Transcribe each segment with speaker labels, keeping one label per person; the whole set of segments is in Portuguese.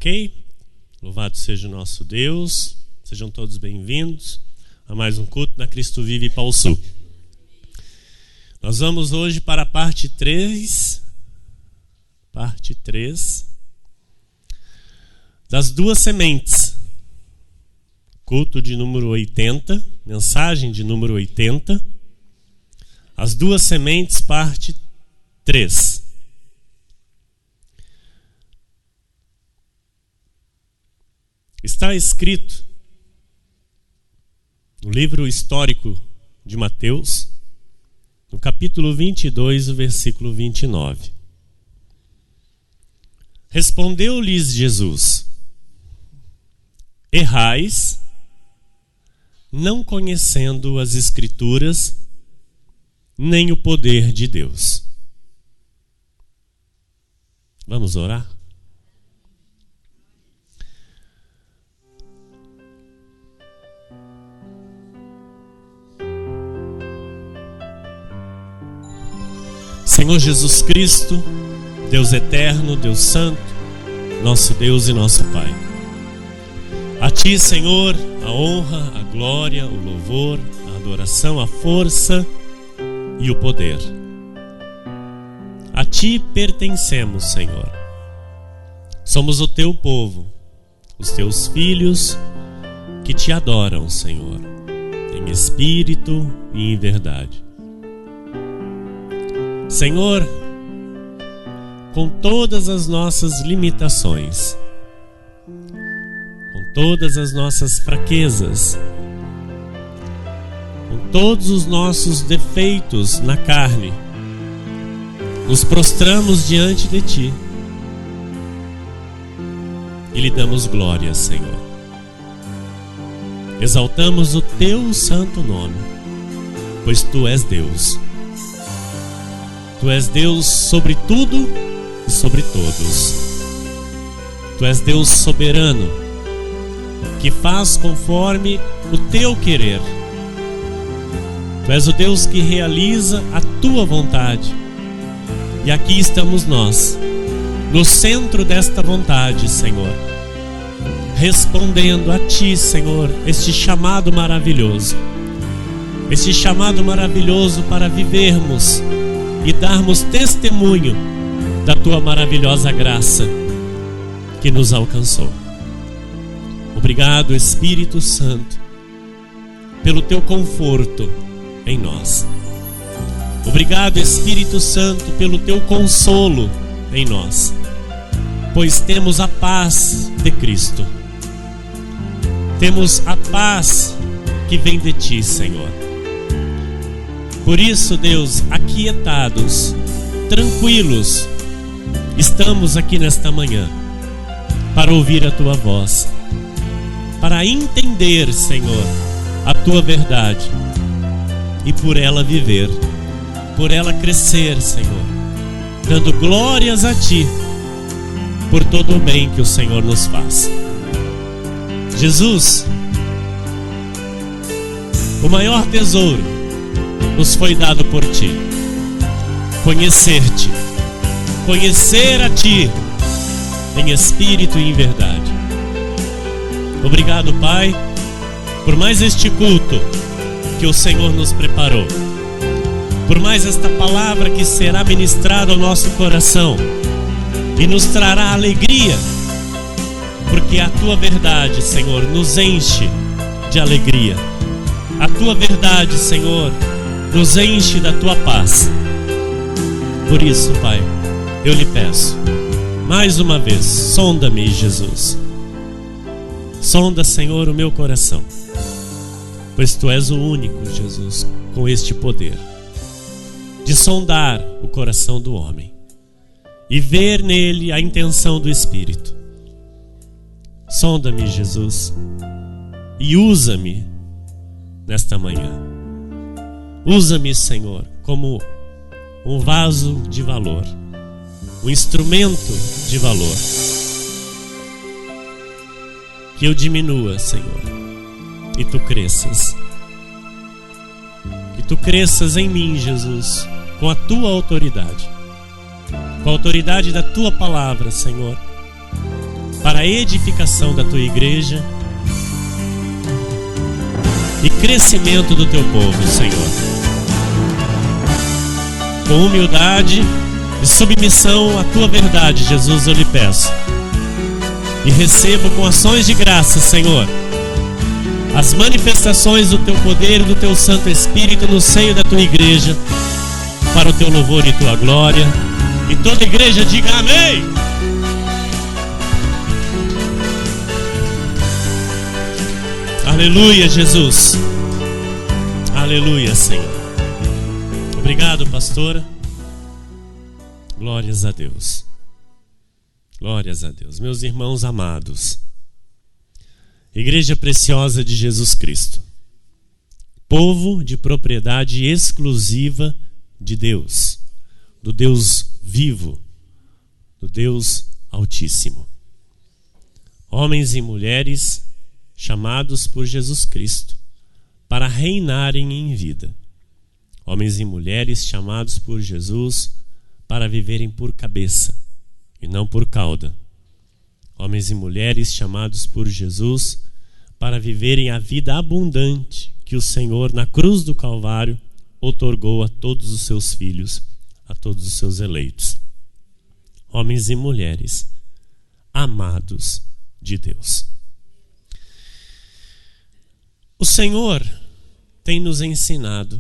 Speaker 1: Ok? Louvado seja o nosso Deus. Sejam todos bem-vindos a mais um culto na Cristo Vive Pau Sul. Nós vamos hoje para a parte 3 das duas sementes. Culto de número 80, mensagem de número 80. As duas sementes, parte 3. Está escrito no livro histórico de Mateus, no capítulo 22, o versículo 29. Respondeu-lhes Jesus: errais, não conhecendo as Escrituras, nem o poder de Deus. Vamos orar? Senhor Jesus Cristo, Deus eterno, Deus santo, nosso Deus e nosso Pai. A Ti, Senhor, a honra, a glória, o louvor, a adoração, a força e o poder. A Ti pertencemos, Senhor. Somos o Teu povo, os Teus filhos que Te adoram, Senhor, em espírito e em verdade. Senhor, com todas as nossas limitações, com todas as nossas fraquezas, com todos os nossos defeitos na carne, nos prostramos diante de Ti e lhe damos glória, Senhor. Exaltamos o Teu santo nome, pois Tu és Deus. Tu és Deus sobre tudo e sobre todos. Tu és Deus soberano, que faz conforme o Teu querer. Tu és o Deus que realiza a Tua vontade. E aqui estamos nós, no centro desta vontade, Senhor, respondendo a Ti, Senhor, este chamado maravilhoso. Este chamado maravilhoso para vivermos e darmos testemunho da Tua maravilhosa graça que nos alcançou. Obrigado, Espírito Santo, pelo Teu conforto em nós. Obrigado, Espírito Santo, pelo Teu consolo em nós, pois temos a paz de Cristo. Temos a paz que vem de Ti, Senhor. Por isso, Deus, aquietados, tranquilos, estamos aqui nesta manhã para ouvir a Tua voz, para entender, Senhor, a Tua verdade e por ela viver, por ela crescer, Senhor, dando glórias a Ti por todo o bem que o Senhor nos faz. Jesus, o maior tesouro nos foi dado por Ti. Conhecer-te, conhecer a Ti em espírito e em verdade. Obrigado, Pai, por mais este culto que o Senhor nos preparou, por mais esta palavra que será ministrada ao nosso coração e nos trará alegria, porque a Tua verdade, Senhor, nos enche de alegria. A Tua verdade, Senhor, nos enche da Tua paz. Por isso, Pai, eu lhe peço, mais uma vez, sonda-me, Jesus. Sonda, Senhor, o meu coração, pois Tu és o único, Jesus, com este poder de sondar o coração do homem e ver nele a intenção do Espírito. Sonda-me, Jesus, e usa-me nesta manhã. Usa-me, Senhor, como um vaso de valor, um instrumento de valor. Que eu diminua, Senhor, e Tu cresças. Que Tu cresças em mim, Jesus, com a Tua autoridade, com a autoridade da Tua palavra, Senhor, para a edificação da tua igreja e crescimento do teu povo, Senhor. Com humildade e submissão à tua verdade, Jesus, eu lhe peço. E recebo com ações de graça, Senhor, as manifestações do teu poder e do teu Santo Espírito no seio da tua igreja, para o teu louvor e tua glória. E toda a igreja diga amém. Aleluia, Jesus. Aleluia, Senhor. Obrigado, pastora. Glórias a Deus. Glórias a Deus. Meus irmãos amados, igreja preciosa de Jesus Cristo, povo de propriedade exclusiva de Deus, do Deus vivo, do Deus Altíssimo. Homens e mulheres chamados por Jesus Cristo para reinarem em vida. Homens e mulheres chamados por Jesus para viverem por cabeça e não por cauda. Homens e mulheres chamados por Jesus para viverem a vida abundante que o Senhor, na cruz do Calvário, outorgou a todos os seus filhos, a todos os seus eleitos. Homens e mulheres amados de Deus. O Senhor tem nos ensinado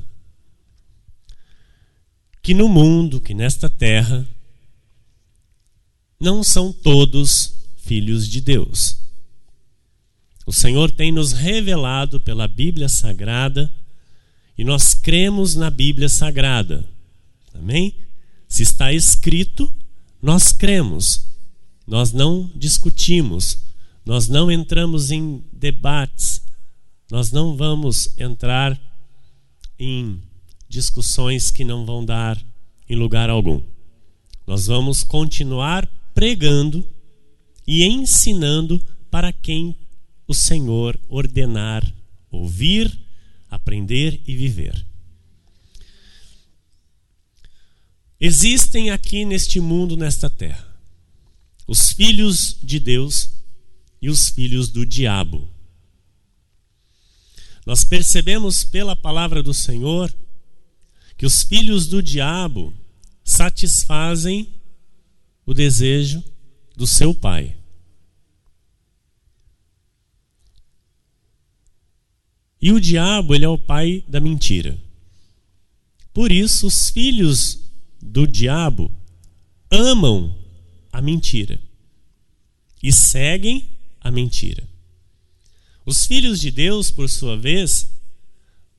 Speaker 1: que no mundo, que nesta terra, não são todos filhos de Deus. O Senhor tem nos revelado pela Bíblia Sagrada e nós cremos na Bíblia Sagrada. Amém? Se está escrito, nós cremos. Nós não discutimos. Nós não entramos em debates. Nós não vamos entrar em discussões que não vão dar em lugar algum. Nós vamos continuar pregando e ensinando para quem o Senhor ordenar ouvir, aprender e viver. Existem aqui neste mundo, nesta terra, os filhos de Deus e os filhos do diabo. Nós percebemos pela palavra do Senhor que os filhos do diabo satisfazem o desejo do seu pai. E o diabo, ele é o pai da mentira. Por isso, os filhos do diabo amam a mentira e seguem a mentira. Os filhos de Deus, por sua vez,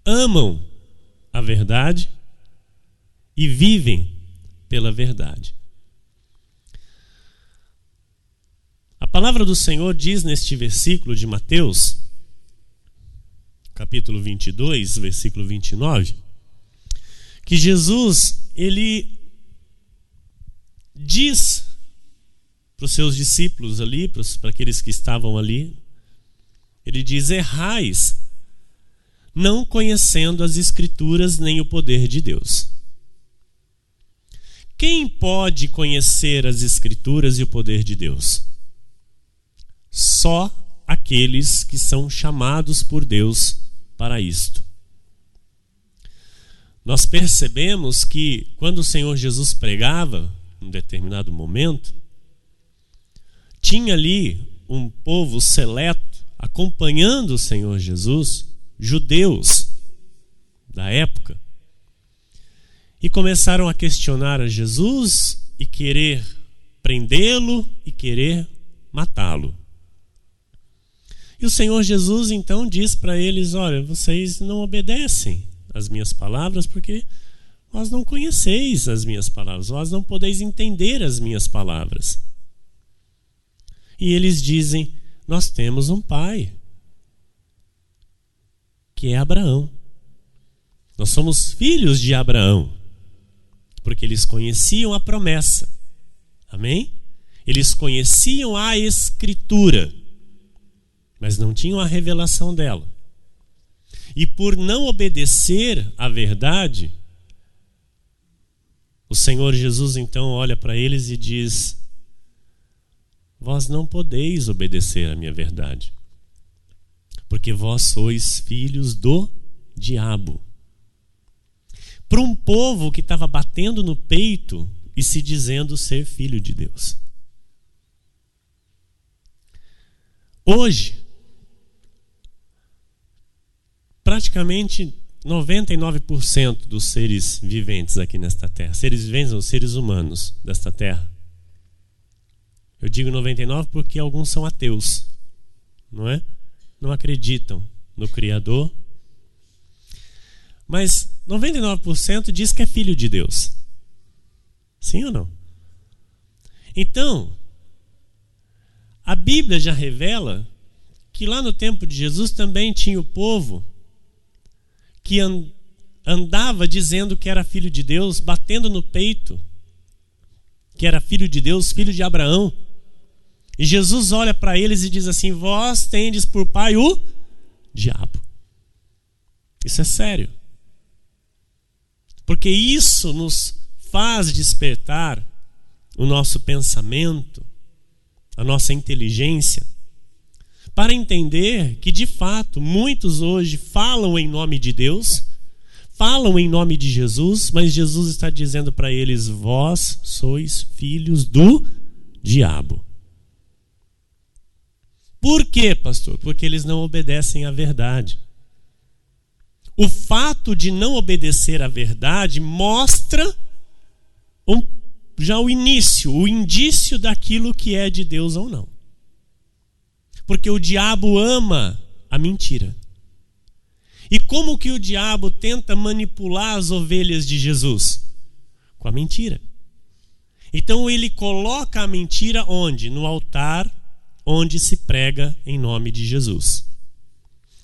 Speaker 1: amam a verdade e vivem pela verdade. A palavra do Senhor diz neste versículo de Mateus, capítulo 22, versículo 29, que Jesus, ele diz para os seus discípulos ali, para aqueles que estavam ali, ele diz: errais, não conhecendo as Escrituras nem o poder de Deus. Quem pode conhecer as Escrituras e o poder de Deus? Só aqueles que são chamados por Deus para isto. Nós percebemos que quando o Senhor Jesus pregava, em um determinado momento, tinha ali um povo seleto acompanhando o Senhor Jesus, judeus da época, e começaram a questionar a Jesus e querer prendê-lo e querer matá-lo. E o Senhor Jesus então diz para eles: olha, vocês não obedecem às minhas palavras porque vós não conheceis as minhas palavras, vós não podeis entender as minhas palavras. E eles dizem: nós temos um pai, que é Abraão. Nós somos filhos de Abraão, porque eles conheciam a promessa. Amém? Eles conheciam a Escritura, mas não tinham a revelação dela. E por não obedecer à verdade, o Senhor Jesus então olha para eles e diz: vós não podeis obedecer à minha verdade, porque vós sois filhos do diabo. Para um povo que estava batendo no peito e se dizendo ser filho de Deus. Hoje, praticamente 99% dos seres viventes aqui nesta terra, seres viventes ou seres humanos desta terra, eu digo 99 porque alguns são ateus, não é? Não acreditam no Criador, mas 99% diz que é filho de Deus. Sim ou não? Então, a Bíblia já revela que lá no tempo de Jesus também tinha o povo que andava dizendo que era filho de Deus, batendo no peito que era filho de Deus, filho de Abraão. E Jesus olha para eles e diz assim: vós tendes por pai o diabo. Isso é sério. Porque isso nos faz despertar o nosso pensamento, a nossa inteligência, para entender que, de fato, muitos hoje falam em nome de Deus, falam em nome de Jesus, mas Jesus está dizendo para eles: vós sois filhos do diabo. Por quê, pastor? Porque eles não obedecem à verdade. O fato de não obedecer à verdade mostra já o início, o indício daquilo que é de Deus ou não. Porque o diabo ama a mentira. E como que o diabo tenta manipular as ovelhas de Jesus? Com a mentira. Então ele coloca a mentira onde? No altar onde se prega em nome de Jesus.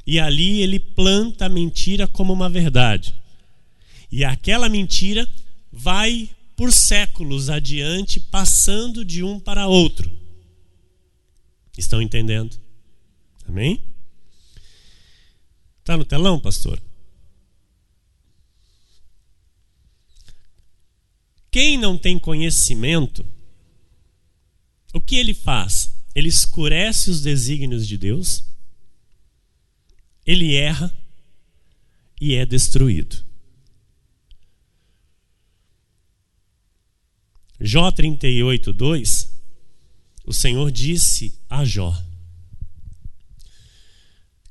Speaker 1: E ali ele planta a mentira como uma verdade. E aquela mentira vai por séculos adiante, passando de um para outro. Estão entendendo? Amém? Está no telão, pastor? Quem não tem conhecimento, o que ele faz? Ele escurece os desígnios de Deus, ele erra e é destruído. Jó 38:2, o Senhor disse a Jó: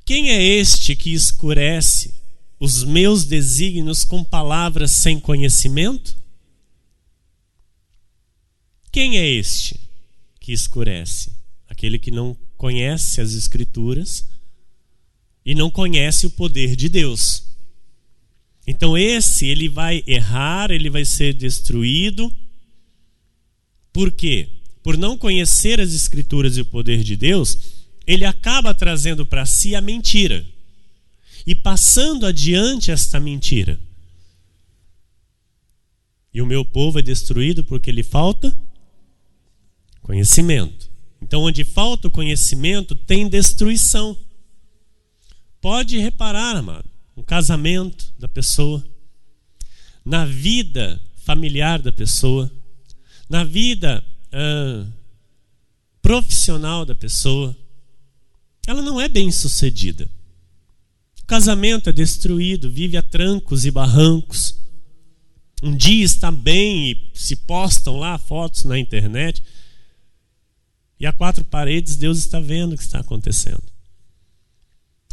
Speaker 1: quem é este que escurece os meus desígnios com palavras sem conhecimento? Quem é este que escurece? Aquele que não conhece as Escrituras e não conhece o poder de Deus. Então ele vai errar, ele vai ser destruído. Por quê? Por não conhecer as Escrituras e o poder de Deus, ele acaba trazendo para si a mentira e passando adiante esta mentira. E o meu povo é destruído porque lhe falta conhecimento. Então, onde falta o conhecimento, tem destruição. Pode reparar, amado, no casamento da pessoa, na vida familiar da pessoa, na vida profissional da pessoa. Ela não é bem sucedida. O casamento é destruído, vive a trancos e barrancos. Um dia está bem e se postam lá fotos na internet, e a quatro paredes Deus está vendo o que está acontecendo.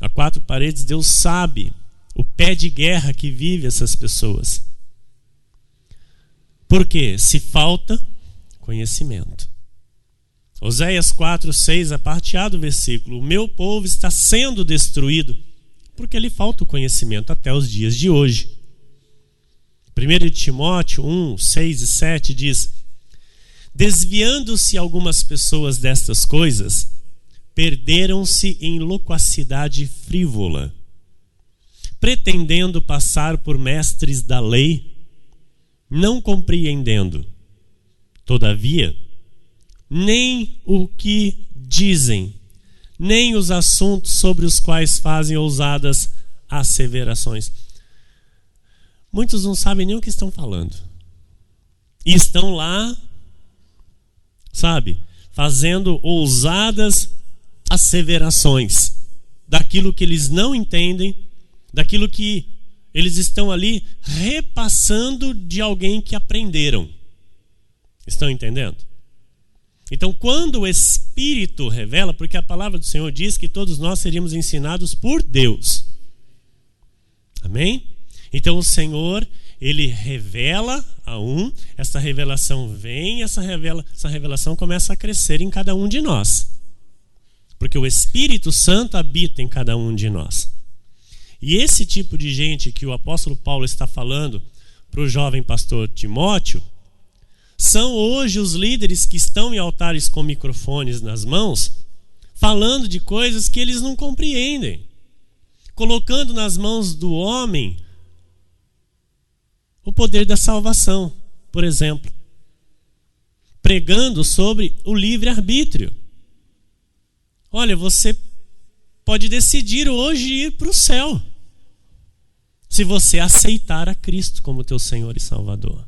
Speaker 1: A quatro paredes Deus sabe o pé de guerra que vive essas pessoas. Por quê? Se falta conhecimento. Oséias 4:6, a parte A do versículo: o meu povo está sendo destruído porque lhe falta o conhecimento até os dias de hoje. 1 Timóteo 1:6 e 7 diz: desviando-se algumas pessoas destas coisas, perderam-se em loquacidade frívola, pretendendo passar por mestres da lei, não compreendendo, todavia, nem o que dizem, nem os assuntos sobre os quais fazem ousadas asseverações. Muitos não sabem nem o que estão falando. E estão lá, sabe, fazendo ousadas asseverações daquilo que eles não entendem, daquilo que eles estão ali repassando de alguém que aprenderam. Estão entendendo? Então, quando o Espírito revela, porque a palavra do Senhor diz que todos nós seríamos ensinados por Deus. Amém? Então, o Senhor, Ele revela a um, essa revelação vem, essa revelação começa a crescer em cada um de nós. Porque o Espírito Santo habita em cada um de nós. E esse tipo de gente que o apóstolo Paulo está falando para o jovem pastor Timóteo, são hoje os líderes que estão em altares com microfones nas mãos, falando de coisas que eles não compreendem, colocando nas mãos do homem o poder da salvação, por exemplo, pregando sobre o livre-arbítrio. Olha, você pode decidir hoje ir para o céu, se você aceitar a Cristo como teu Senhor e Salvador.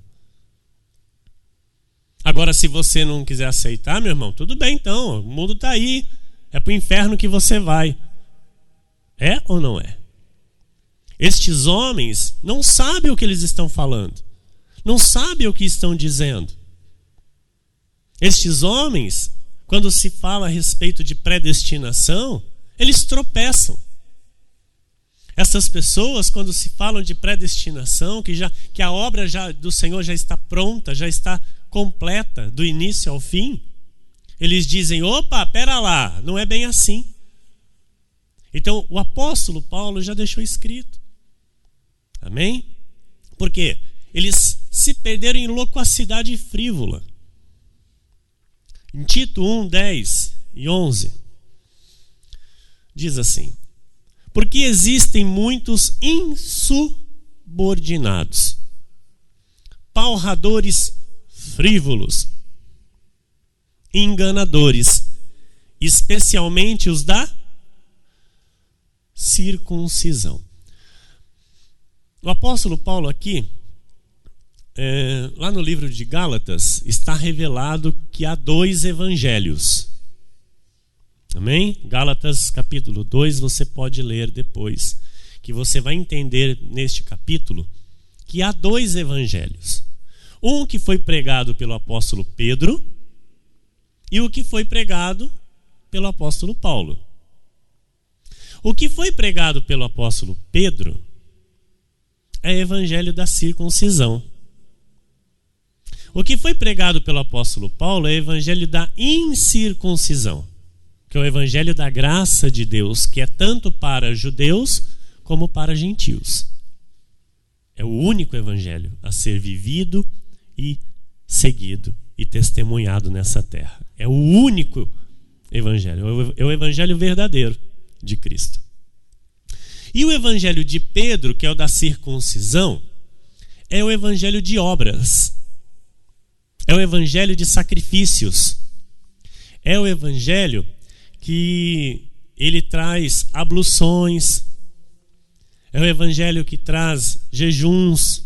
Speaker 1: Agora, se você não quiser aceitar, meu irmão, tudo bem então, o mundo está aí, é para o inferno que você vai. É ou não é? Estes homens não sabem o que eles estão falando, não sabem o que estão dizendo. Estes homens, quando se fala a respeito de predestinação, eles tropeçam. Essas pessoas, quando se falam de predestinação, que a obra do Senhor já está pronta, já está completa, do início ao fim, eles dizem, opa, pera lá, não é bem assim. Então, o apóstolo Paulo já deixou escrito. Amém? Por quê? Eles se perderam em loquacidade frívola. Em Tito 1, 10 e 11, diz assim: porque existem muitos insubordinados, palradores frívolos, enganadores, especialmente os da circuncisão. O apóstolo Paulo aqui, lá no livro de Gálatas, está revelado que há 2 evangelhos. Amém? Gálatas capítulo 2, você pode ler depois, que você vai entender neste capítulo que há 2 evangelhos. Um que foi pregado pelo apóstolo Pedro e o que foi pregado pelo apóstolo Paulo. O que foi pregado pelo apóstolo Pedro é o evangelho da circuncisão. O que foi pregado pelo apóstolo Paulo é o evangelho da incircuncisão, que é o evangelho da graça de Deus, que é tanto para judeus como para gentios. É o único evangelho a ser vivido e seguido e testemunhado nessa terra. É o único evangelho, é o evangelho verdadeiro de Cristo. E o evangelho de Pedro, que é o da circuncisão, é o evangelho de obras. É o evangelho de sacrifícios. É o evangelho que ele traz abluções. É o evangelho que traz jejuns.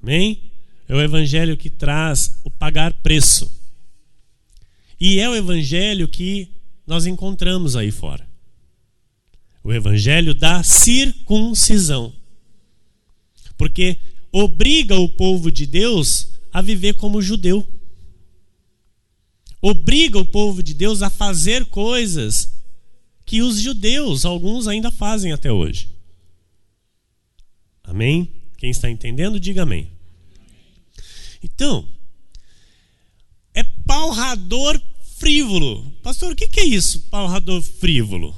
Speaker 1: Amém? É o evangelho que traz o pagar preço. E é o evangelho que nós encontramos aí fora. O evangelho da circuncisão. Porque obriga o povo de Deus a viver como judeu. Obriga o povo de Deus a fazer coisas que os judeus, alguns ainda fazem até hoje. Amém? Quem está entendendo, diga amém. Então, é palrador frívolo. Pastor, o que é isso, palrador frívolo?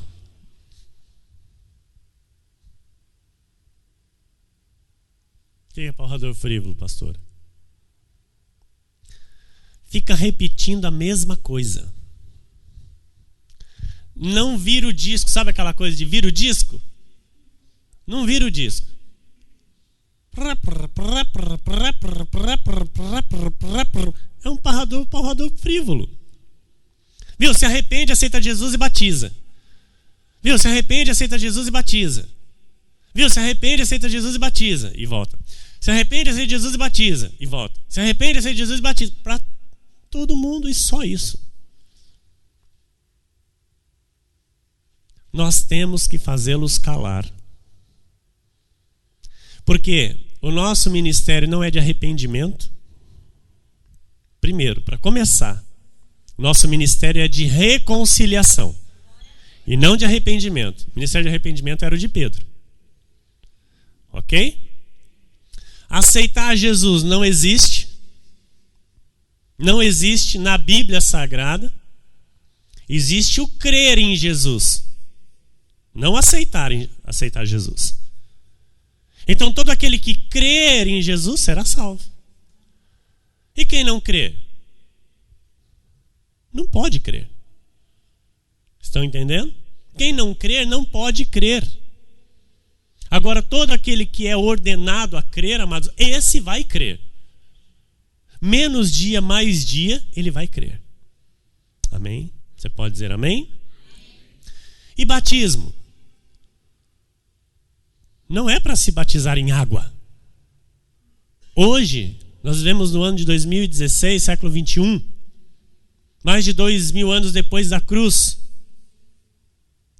Speaker 1: O que é palrador frívolo, pastor? Fica repetindo a mesma coisa. Não vira o disco. Sabe aquela coisa de vira o disco? Não vira o disco. É um palrador frívolo. Viu? Se arrepende, aceita Jesus e batiza. Viu? Se arrepende, aceita Jesus e batiza. Viu? Se arrepende, aceita Jesus e batiza. E volta. Se arrepende, aceita Jesus e batiza. E volta. Se arrepende, aceita Jesus e batiza. todo mundo e só isso. Nós temos que fazê-los calar. Porque o nosso ministério não é de arrependimento. Primeiro, para começar, nosso ministério é de reconciliação e não de arrependimento. O ministério de arrependimento era o de Pedro. Ok? Aceitar Jesus não existe. Não existe na Bíblia Sagrada. Existe o crer em Jesus. Não aceitar Jesus. Então todo aquele que crer em Jesus será salvo. E quem não crê? Não pode crer. Estão entendendo? Quem não crer não pode crer. Agora todo aquele que é ordenado a crer, amados, esse vai crer. Menos dia, mais dia, ele vai crer. Amém? Você pode dizer amém? E batismo? Não é para se batizar em água. Hoje, nós vivemos no ano de 2016, século 21, mais de 2000 anos depois da cruz.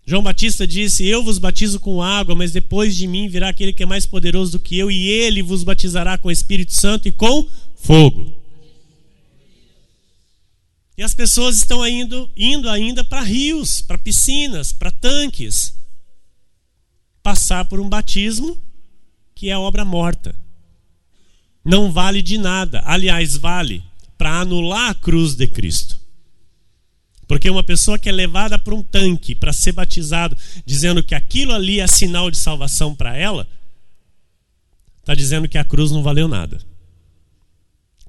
Speaker 1: João Batista disse: eu vos batizo com água, mas depois de mim virá aquele que é mais poderoso do que eu, e ele vos batizará com o Espírito Santo e com fogo. E as pessoas estão indo ainda para rios, para piscinas, para tanques, passar por um batismo que é obra morta. Não vale de nada. Aliás, vale para anular a cruz de Cristo. Porque uma pessoa que é levada para um tanque para ser batizado, dizendo que aquilo ali é sinal de salvação para ela, está dizendo que a cruz não valeu nada.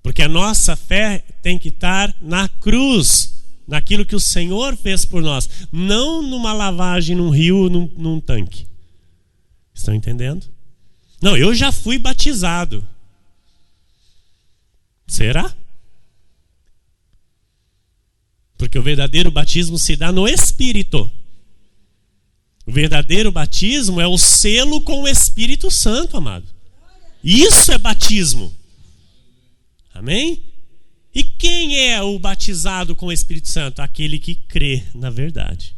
Speaker 1: Porque a nossa fé tem que estar na cruz, naquilo que o Senhor fez por nós, não numa lavagem num rio, num tanque. Estão entendendo? Não, eu já fui batizado. Será? Porque o verdadeiro batismo se dá no Espírito. O verdadeiro batismo é o selo com o Espírito Santo, amado. Isso é batismo. Amém? E quem é o batizado com o Espírito Santo? Aquele que crê na verdade.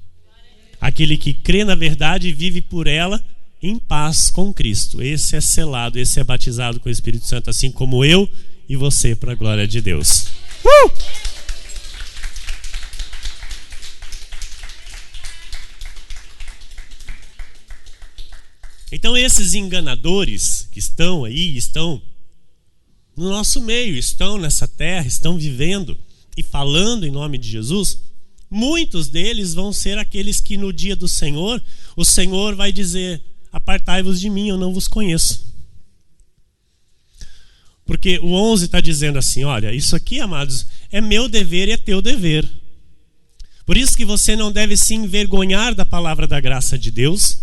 Speaker 1: Aquele que crê na verdade e vive por ela em paz com Cristo. Esse é selado, esse é batizado com o Espírito Santo, assim como eu e você, para a glória de Deus. Então esses enganadores que estão aí, estão no nosso meio, estão nessa terra, estão vivendo e falando em nome de Jesus, muitos deles vão ser aqueles que no dia do Senhor, o Senhor vai dizer: apartai-vos de mim, eu não vos conheço. Porque o 11 está dizendo assim: olha, isso aqui, amados, é meu dever e é teu dever. Por isso que você não deve se envergonhar da palavra da graça de Deus.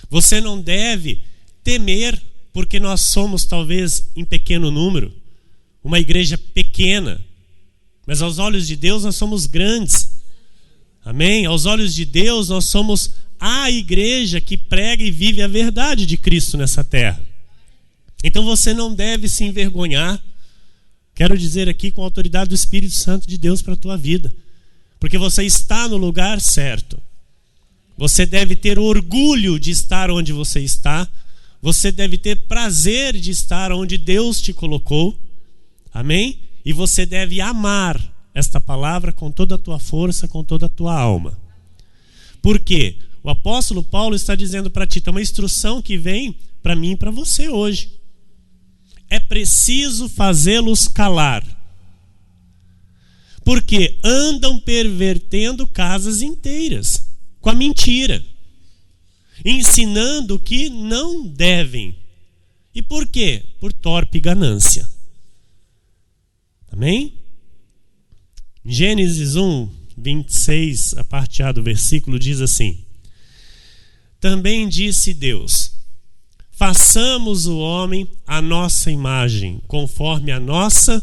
Speaker 1: Você não deve temer, porque nós somos talvez em pequeno número, uma igreja pequena, mas aos olhos de Deus nós somos grandes. Amém? Aos olhos de Deus nós somos a igreja que prega e vive a verdade de Cristo nessa terra. Então você não deve se envergonhar. Quero dizer aqui com a autoridade do Espírito Santo de Deus para a tua vida, porque você está no lugar certo. Você deve ter orgulho de estar onde você está. Você deve ter prazer de estar onde Deus te colocou. Amém? E você deve amar esta palavra com toda a tua força, com toda a tua alma. Por quê? O apóstolo Paulo está dizendo para ti, tem uma instrução que vem para mim e para você hoje. É preciso fazê-los calar. Porque andam pervertendo casas inteiras com a mentira, ensinando o que não devem. E por quê? Por torpe ganância. Amém? Gênesis 1, 26, a parte A do versículo diz assim: também disse Deus: façamos o homem à nossa imagem, conforme a nossa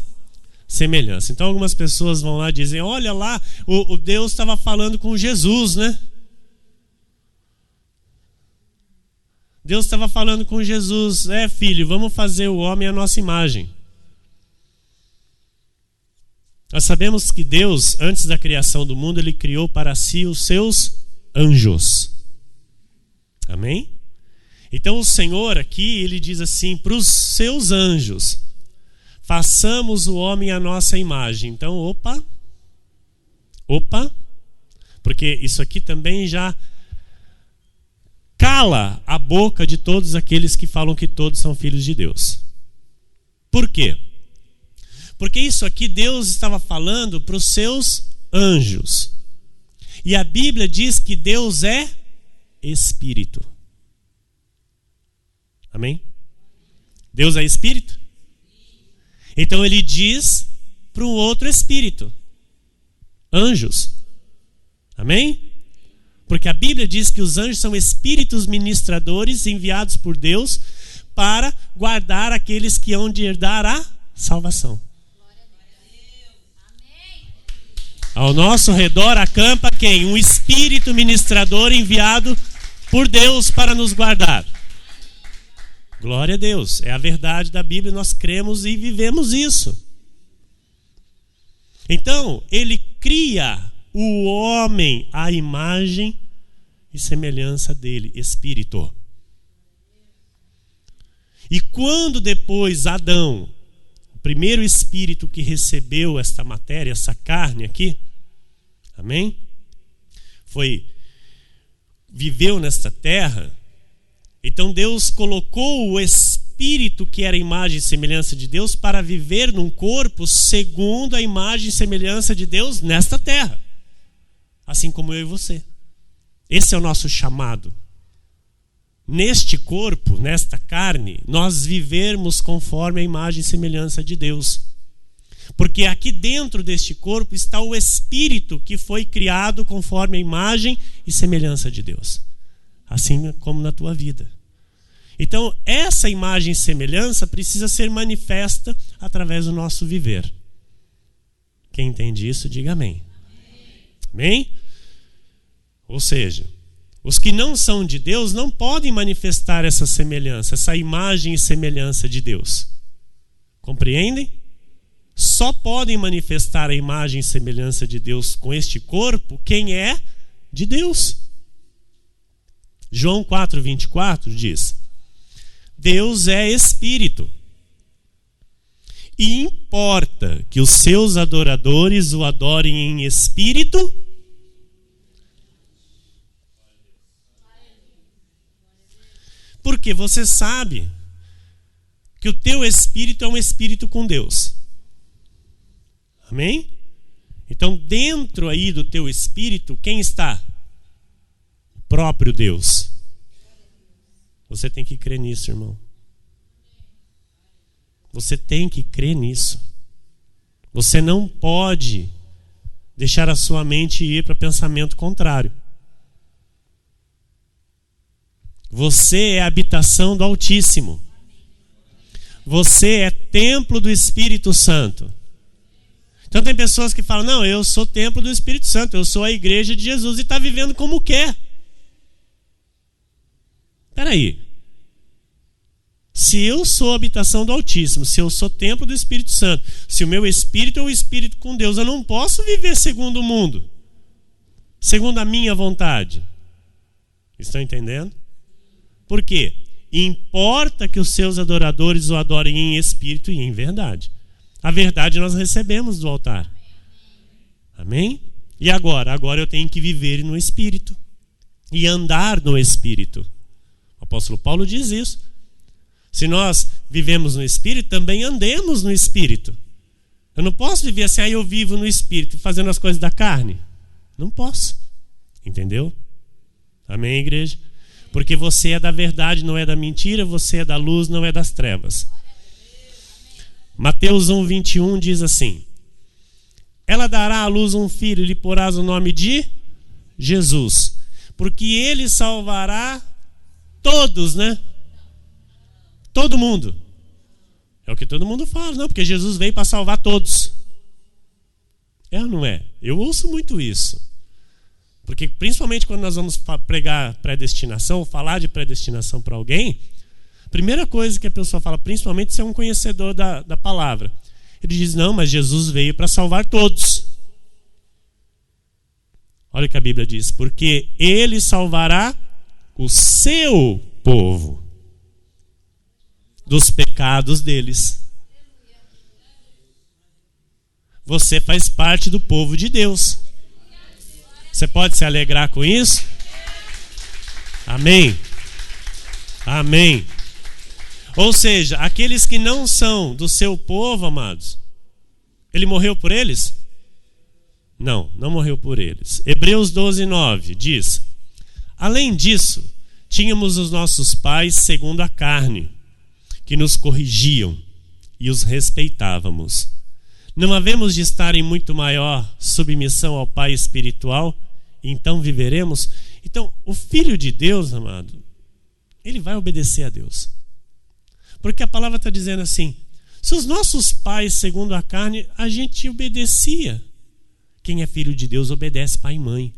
Speaker 1: semelhança. Então algumas pessoas vão lá e dizem: olha lá, o Deus estava falando com Jesus, né? Deus estava falando com Jesus: filho, vamos fazer o homem à nossa imagem. Nós sabemos que Deus, antes da criação do mundo, Ele criou para si os seus anjos. Amém? Então o Senhor aqui, Ele diz assim para os seus anjos: façamos o homem à nossa imagem. Então, opa, porque isso aqui também já cala a boca de todos aqueles que falam que todos são filhos de Deus. Por quê? Porque isso aqui Deus estava falando para os seus anjos. E a Bíblia diz que Deus é Espírito. Amém? Deus é Espírito? Então Ele diz para um outro Espírito: anjos. Amém? Porque a Bíblia diz que os anjos são espíritos ministradores enviados por Deus para guardar aqueles que hão de herdar a salvação. Ao nosso redor acampa quem? Um espírito ministrador enviado por Deus para nos guardar. Glória a Deus. É a verdade da Bíblia, nós cremos e vivemos isso. Então, Ele cria o homem à imagem e semelhança dele, Espírito. E quando depois Adão, o primeiro espírito que recebeu esta matéria, essa carne aqui, amém? Viveu nesta terra, então Deus colocou o espírito que era a imagem e semelhança de Deus para viver num corpo segundo a imagem e semelhança de Deus nesta terra. Assim como eu e você. Esse é o nosso chamado. Neste corpo, nesta carne, nós vivermos conforme a imagem e semelhança de Deus. Porque aqui dentro deste corpo está o Espírito que foi criado conforme a imagem e semelhança de Deus. Assim como na tua vida. Então, essa imagem e semelhança precisa ser manifesta através do nosso viver. Quem entende isso, diga amém. Amém? Ou seja, os que não são de Deus não podem manifestar essa semelhança, essa imagem e semelhança de Deus. Compreendem? Só podem manifestar a imagem e semelhança de Deus com este corpo quem é de Deus. João 4:24 diz: Deus é Espírito, e importa que os seus adoradores o adorem em espírito porque você sabe que o teu espírito é um espírito com Deus. Amém? Então, dentro aí do teu espírito, quem está? O próprio Deus. Você tem que crer nisso, irmão. Você tem que crer nisso. Você não pode deixar a sua mente ir para pensamento contrário. Você é a habitação do Altíssimo. Você é templo do Espírito Santo. Então tem pessoas que falam: não, eu sou templo do Espírito Santo, eu sou a igreja de Jesus, e está vivendo como quer. Espera aí. Se eu sou a habitação do Altíssimo, se eu sou templo do Espírito Santo, se o meu espírito é o espírito com Deus, eu não posso viver segundo o mundo, segundo a minha vontade. Estão entendendo? Por quê? Importa que os seus adoradores o adorem em espírito e em verdade. A verdade nós recebemos do altar. Amém? E agora? Agora eu tenho que viver no espírito e andar no espírito. O apóstolo Paulo diz isso. Se nós vivemos no espírito, também andemos no espírito. Eu não posso viver assim: eu vivo no espírito, fazendo as coisas da carne. Não posso. Entendeu? Amém, igreja? Porque você é da verdade, não é da mentira. Você é da luz, não é das trevas. Mateus 1:21 diz assim: ela dará à luz um filho e lhe porás o nome de Jesus, porque ele salvará todos, né? Todo mundo. É o que todo mundo fala, não? Porque Jesus veio para salvar todos. É ou não é? Eu ouço muito isso. Porque principalmente quando nós vamos pregar predestinação, falar de predestinação para alguém, a primeira coisa que a pessoa fala, principalmente se é um conhecedor da palavra, Ele diz, não, mas Jesus veio para salvar todos. Olha o que a Bíblia diz, porque ele salvará o seu povo dos pecados deles. Você faz parte do povo de Deus. Você pode se alegrar com isso? Amém. Amém. Ou seja, aqueles que não são do seu povo, amados, ele morreu por eles? Não, não morreu por eles. Hebreus 12:9 diz, além disso, tínhamos os nossos pais segundo a carne, que nos corrigiam e os respeitávamos. Não havemos de estar em muito maior submissão ao Pai espiritual? Então viveremos? Então, o Filho de Deus, amado, ele vai obedecer a Deus. Porque a palavra está dizendo assim, se os nossos pais, segundo a carne, a gente obedecia. Quem é filho de Deus obedece pai e mãe.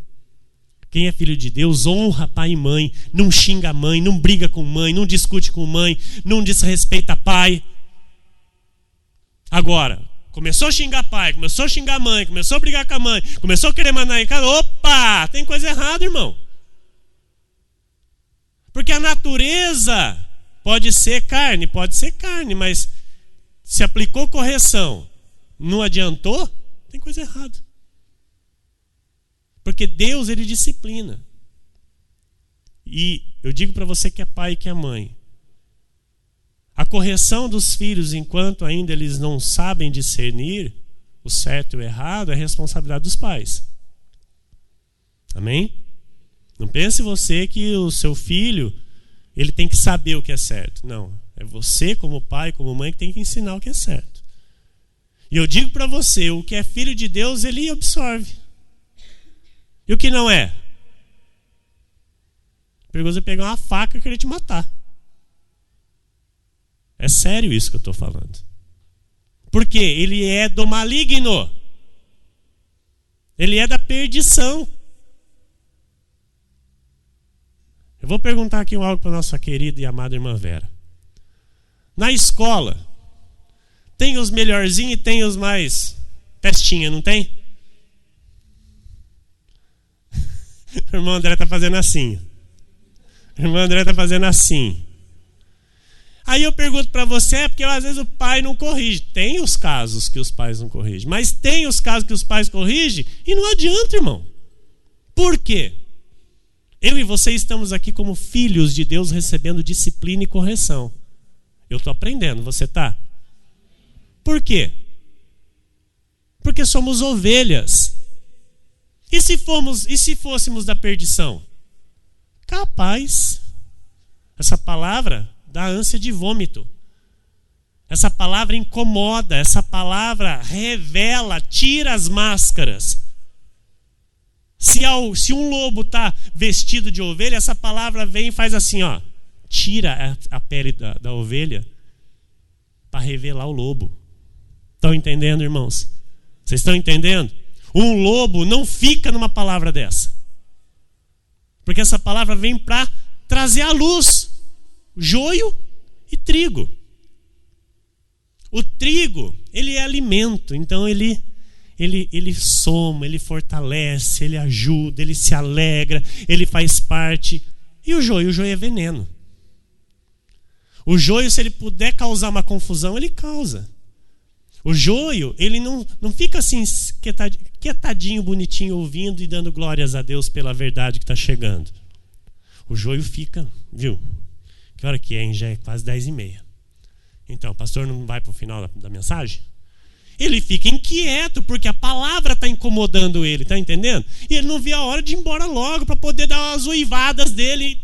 Speaker 1: Quem é filho de Deus honra pai e mãe, não xinga a mãe, não briga com mãe, não discute com mãe, não desrespeita pai. Agora, começou a xingar pai, começou a xingar mãe, começou a brigar com a mãe, começou a querer mandar em casa, opa, tem coisa errada, irmão. Porque a natureza pode ser carne, mas se aplicou correção, não adiantou, tem coisa errada. Porque Deus, ele disciplina. E eu digo para você que é pai e que é mãe, a correção dos filhos, enquanto ainda eles não sabem discernir o certo e o errado, é responsabilidade dos pais. Amém? Não pense você que o seu filho, ele tem que saber o que é certo. Não, é você como pai, como mãe, que tem que ensinar o que é certo. E eu digo para você, o que é filho de Deus, ele absorve. E o que não é? Perigoso é pegar uma faca e querer te matar. É sério isso que eu estou falando. Por quê? Ele é do maligno. Ele é da perdição. Eu vou perguntar aqui algo para a nossa querida e amada irmã Vera. Na escola, tem os melhorzinhos e tem os mais pestinha, não tem? O irmão André está fazendo assim. O irmão André está fazendo assim. Aí eu pergunto para você, porque às vezes o pai não corrige. Tem os casos que os pais não corrigem, mas tem os casos que os pais corrigem e não adianta, irmão. Por quê? Eu e você estamos aqui como filhos de Deus recebendo disciplina e correção. Eu estou aprendendo, você está? Por quê? Porque somos ovelhas. E se fôssemos da perdição? Capaz. Essa palavra dá ânsia de vômito. Essa palavra incomoda, essa palavra revela, tira as máscaras. Se um lobo está vestido de ovelha, essa palavra vem e faz assim, ó, tira a pele da ovelha para revelar o lobo. Estão entendendo, irmãos? Vocês estão entendendo? Um lobo não fica numa palavra dessa. Porque essa palavra vem para trazer à luz joio e trigo. O trigo, ele é alimento, então ele soma, ele fortalece, ele ajuda, ele se alegra, ele faz parte. E o joio é veneno. O joio, se ele puder causar uma confusão, ele causa. O joio, ele não fica assim quietadinho, bonitinho, ouvindo e dando glórias a Deus pela verdade que está chegando. O joio fica, viu? Que hora que é, hein? Já é quase 10h30. Então, o pastor não vai para o final da mensagem? Ele fica inquieto, porque a palavra está incomodando ele, está entendendo? E ele não vê a hora de ir embora logo, para poder dar umas uivadas dele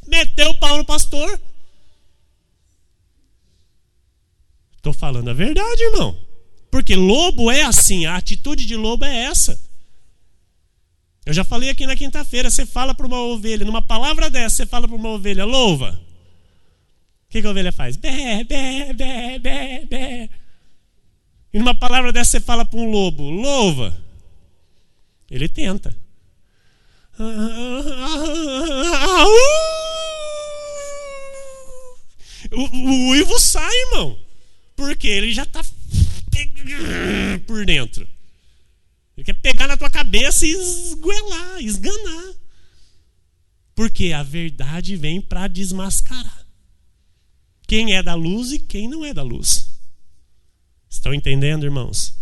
Speaker 1: e meter o pau no pastor. Estou falando a verdade, irmão. Porque lobo é assim, a atitude de lobo é essa. Eu já falei aqui na quinta-feira, você fala para uma ovelha, numa palavra dessa, você fala para uma ovelha, louva. O que a ovelha faz? Bé, bé, bé, bé, bé. E numa palavra dessa você fala para um lobo, louva. Ele tenta. O uivo sai, irmão. Porque ele já está dentro. Ele quer pegar na tua cabeça e esguelar, esganar. Porque a verdade vem para desmascarar quem é da luz e quem não é da luz. Estão entendendo, irmãos?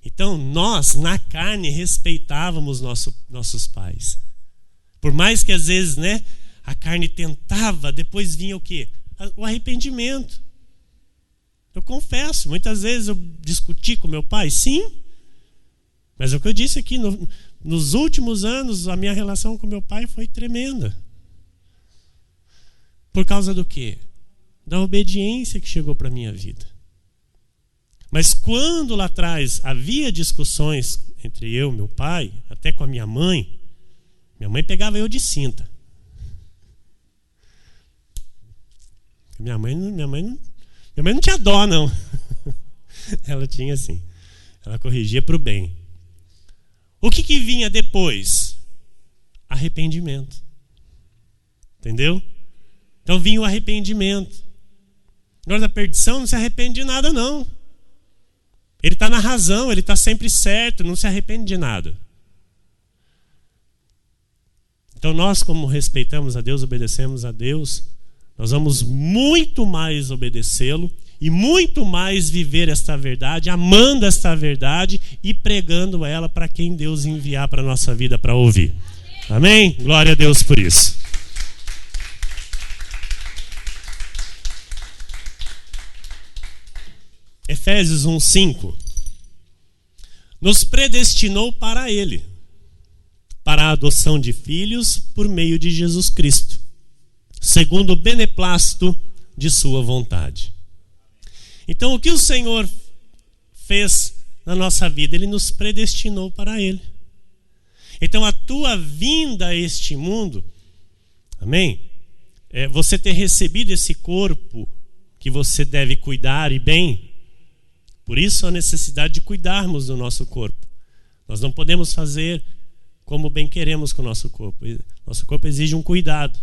Speaker 1: Então, nós, na carne, respeitávamos nossos pais. Por mais que às vezes, né, a carne tentava, depois vinha o quê? O arrependimento. Eu confesso, muitas vezes eu discuti com meu pai, sim. Mas é o que eu disse aqui, nos últimos anos, a minha relação com meu pai foi tremenda. Por causa do quê? Da obediência que chegou para a minha vida. Mas quando lá atrás havia discussões entre eu e meu pai, até com a minha mãe pegava eu de cinta. Minha mãe não tinha dó, não. Ela tinha assim. Ela corrigia para o bem. O que vinha depois? Arrependimento. Entendeu? Então vinha o arrependimento. Agora da perdição não se arrepende de nada, não. Ele está na razão, ele está sempre certo, não se arrepende de nada. Então nós, como respeitamos a Deus, obedecemos a Deus, nós vamos muito mais obedecê-lo e muito mais viver esta verdade, amando esta verdade e pregando ela para quem Deus enviar para a nossa vida para ouvir. Amém? Glória a Deus por isso. Efésios 1:5 nos predestinou para Ele, para a adoção de filhos por meio de Jesus Cristo, segundo o beneplácito de sua vontade. Então, o que o Senhor fez na nossa vida? Ele nos predestinou para Ele. Então, a tua vinda a este mundo, amém? Você ter recebido esse corpo que você deve cuidar e bem. Por isso a necessidade de cuidarmos do nosso corpo. Nós não podemos fazer como bem queremos com o nosso corpo. Nosso corpo exige um cuidado.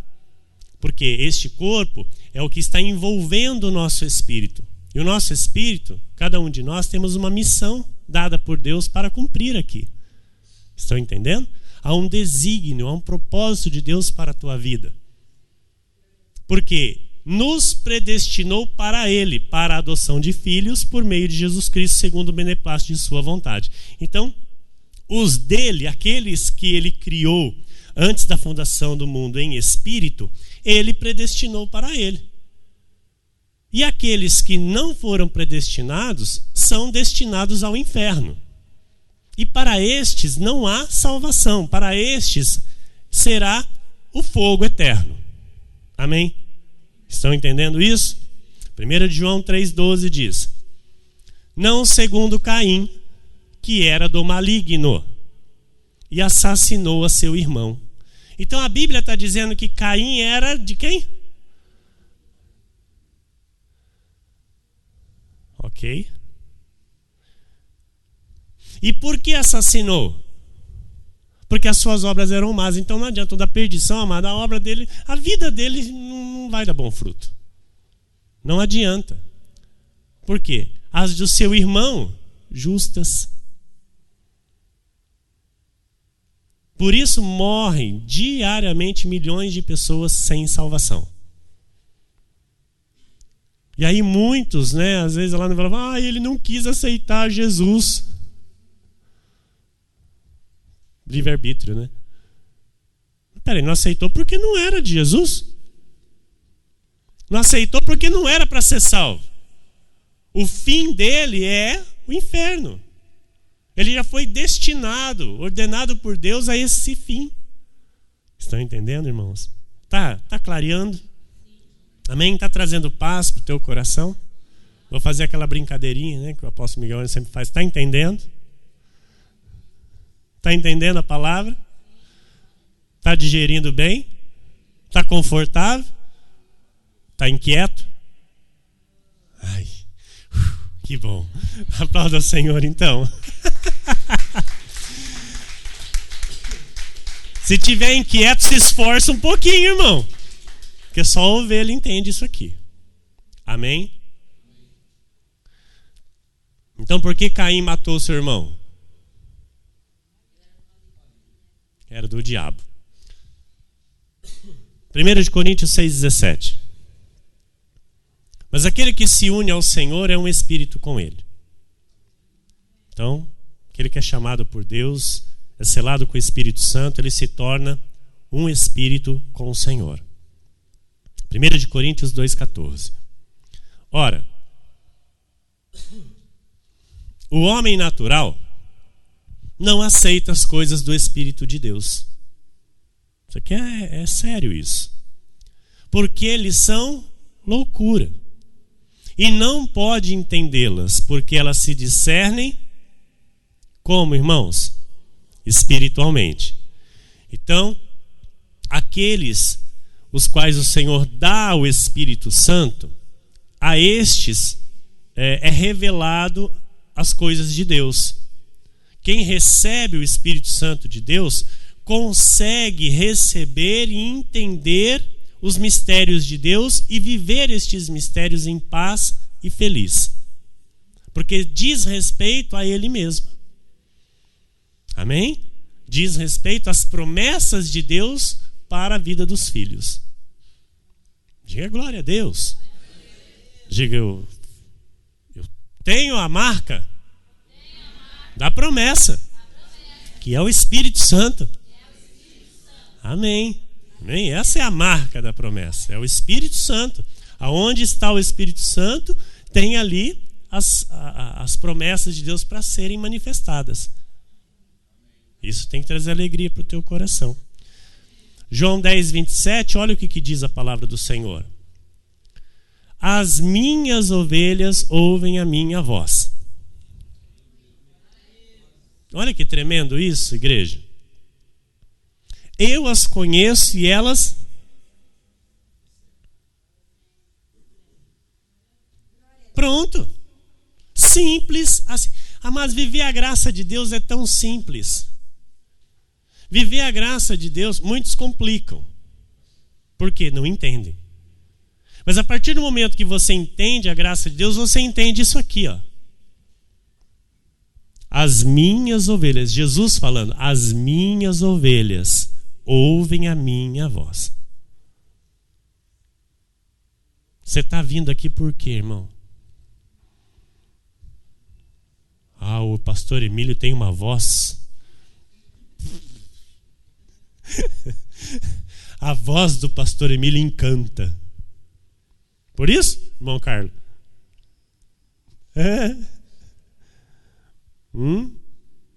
Speaker 1: Porque este corpo é o que está envolvendo o nosso espírito. E o nosso espírito, cada um de nós, temos uma missão dada por Deus para cumprir aqui. Estão entendendo? Há um desígnio, há um propósito de Deus para a tua vida. Porque nos predestinou para Ele, para a adoção de filhos por meio de Jesus Cristo, segundo o beneplácito de sua vontade. Então, os dele, aqueles que Ele criou antes da fundação do mundo em espírito, Ele predestinou para Ele. E aqueles que não foram predestinados são destinados ao inferno. E para estes não há salvação, para estes será o fogo eterno. Amém? Estão entendendo isso? 1 João 3,12 diz: não segundo Caim, que era do maligno, e assassinou a seu irmão. Então a Bíblia está dizendo que Caim era de quem? Ok. E por que assassinou? Porque as suas obras eram más. Então não adianta, da perdição, amado, a obra dele, a vida dele não vai dar bom fruto. Não adianta. Por quê? As do seu irmão, justas. Por isso morrem diariamente milhões de pessoas sem salvação. E aí muitos, né, às vezes lá falam, ele não quis aceitar Jesus. Livre-arbítrio, né? Peraí, não aceitou porque não era de Jesus? Não aceitou porque não era para ser salvo. O fim dele é o inferno. Ele já foi destinado, ordenado por Deus a esse fim. Estão entendendo, irmãos? Tá clareando? Amém? Está trazendo paz para o teu coração? Vou fazer aquela brincadeirinha, né, que o apóstolo Miguel sempre faz. Está entendendo? Está entendendo a palavra? Está digerindo bem? Está confortável? Está inquieto? Ai, que bom. Aplauda o Senhor então. Se tiver inquieto, se esforça um pouquinho, irmão. Porque só a ovelha entende isso aqui. Amém? Então por que Caim matou seu irmão? Era do diabo. 1 Coríntios 6,17. Mas aquele que se une ao Senhor é um espírito com ele. Então, aquele que é chamado por Deus, é selado com o Espírito Santo, ele se torna um espírito com o Senhor. 1 Coríntios 2,14. Ora, o homem natural não aceita as coisas do Espírito de Deus. Isso aqui é sério isso. Porque eles são loucura. E não pode entendê-las, porque elas se discernem como, irmãos? Espiritualmente. Então, aqueles os quais o Senhor dá o Espírito Santo, a estes é revelado as coisas de Deus. Quem recebe o Espírito Santo de Deus consegue receber e entender os mistérios de Deus e viver estes mistérios em paz e feliz. Porque diz respeito a Ele mesmo. Amém? Diz respeito às promessas de Deus para a vida dos filhos. Diga glória a Deus. Diga, eu tenho a marca da promessa, que é o Espírito Santo. Amém. Amém. Essa é a marca da promessa, é o Espírito Santo. Aonde está o Espírito Santo, tem ali as promessas de Deus para serem manifestadas. Isso tem que trazer alegria para o teu coração. João 10:27, olha o que diz a palavra do Senhor. As minhas ovelhas ouvem a minha voz. Olha que tremendo isso, igreja. Eu as conheço e elas... Pronto. Simples assim. Mas viver a graça de Deus é tão simples. Viver a graça de Deus, muitos complicam. Por quê? Não entendem. Mas a partir do momento que você entende a graça de Deus, você entende isso aqui, ó. As minhas ovelhas, Jesus falando, as minhas ovelhas ouvem a minha voz. Você está vindo aqui por quê, irmão? O pastor Emílio tem uma voz. A voz do pastor Emílio encanta. Por isso, irmão Carlos?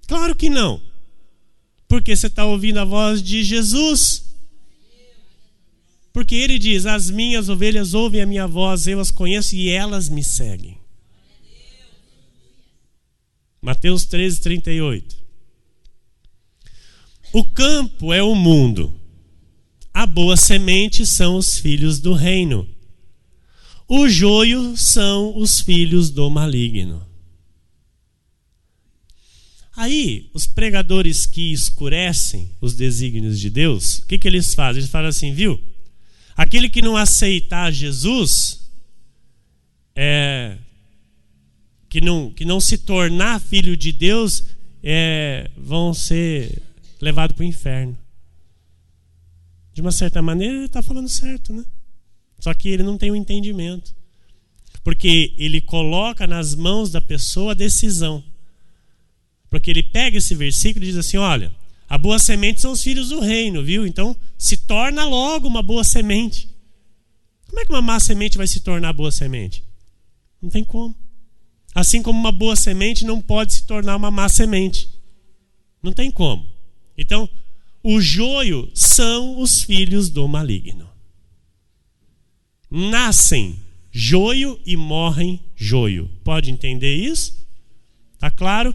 Speaker 1: Claro que não. Porque você está ouvindo a voz de Jesus. Porque ele diz, as minhas ovelhas ouvem a minha voz, eu as conheço e elas me seguem. Mateus 13:38. O campo é o mundo. A boa semente são os filhos do reino. O joio são os filhos do maligno. Aí, os pregadores que escurecem os desígnios de Deus, o que eles fazem? Eles falam assim, viu? Aquele que não aceitar Jesus, que não se tornar filho de Deus, vão ser levados para o inferno. De uma certa maneira, ele está falando certo, né? Só que ele não tem o entendimento. Porque ele coloca nas mãos da pessoa a decisão. Porque ele pega esse versículo e diz assim, olha, a boa semente são os filhos do reino, viu? Então, se torna logo uma boa semente. Como é que uma má semente vai se tornar boa semente? Não tem como. Assim como uma boa semente não pode se tornar uma má semente. Não tem como. Então, o joio são os filhos do maligno. Nascem joio e morrem joio. Pode entender isso? Tá claro?